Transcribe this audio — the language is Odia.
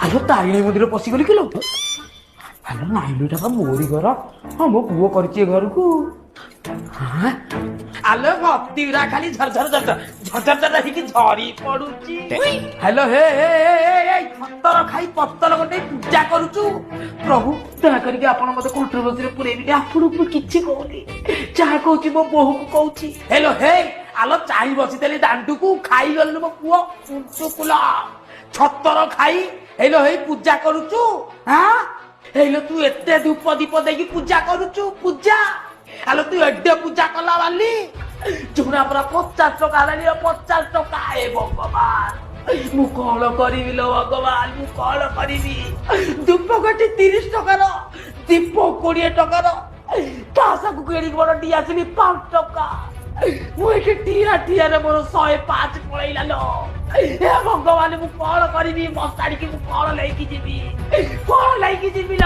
ଆଲୋ ତାରିଣୀ ମନ୍ଦିର ପଶିଗଲି କିଲୋ। ଆଲୋ ନାଇଲୁଟା ବା ମୋରି ଘର। ହଁ ମୋ ପୁଅ କରିଛି ଏ ଘରକୁ। ଆଲୋ ମତିରା ଖାଲି ଝରଝର ଝରଝର ଝରଝର ହେଇକି ଝରି ପଡୁଛି। ହ୍ୟାଲୋ ହେ ପତର ଖାଇ ପତର ଗୋଟେ ପୂଜା କରୁଛୁ। ପ୍ରଭୁ ଦୟା କରିକି ଆପଣ ମତେ କଣ୍ଟ୍ରୋଭର୍ସିରେ ପୁରେଇବିନି। ଆପଣଙ୍କୁ କିଛି କହୁନି, ଯାହା କହୁଛି ମୋ ବୋହୂକୁ କହୁଛି। ହେଲୋ ହେ ଆଲୋ ଚାହିଁ ବସିଥିଲି ଦାଣ୍ଡୁକୁ, ଖାଇଗଲୁ ମୋ ପୁଅ କୁଞ୍ଚୁକୁଲ ଛତର ଖାଇ। ହେଇଲୋ ହେଇ ପୂଜା କରୁଛୁ। ହେଇଲୋ ତୁ ଏତେ ଧୂପ ଦୀପ ଦେଇକି ପୂଜା କରୁଛୁ। ପୂଜା ଆଲୋ ତୁ ଏଡେ ପୂଜା କଲା ବାଲି ଯୋଉଟା ପୁରା 50 ଟଙ୍କା ହେଲାଣି। 50 ଟଙ୍କା ଏ ଭଗବାନ, ମୁଁ କଣ କରିବି ଲୋ ଭଗବାନ, ମୁଁ କଣ କରିବି? ଧୂପ କାଠି 30 ଟଙ୍କାର, ଦୀପ 20 ଟଙ୍କାର, ତା ସାକୁ କିଣିକି ମୋର ଡିଆସିଲି 5 ଟଙ୍କା। ମୁଁ ଏଠି ଠିଆ ଠିଆରେ ମୋର 105 ପଳେଇଲା ଲୋ। ଏ ଭଗବାନ ମୁଁ କଣ କରିବି? ମଶାଣିକି ମୁଁ କଣ ନେଇକି ଯିବି? କଣ ନେଇକି ଯିବି ଲୋ?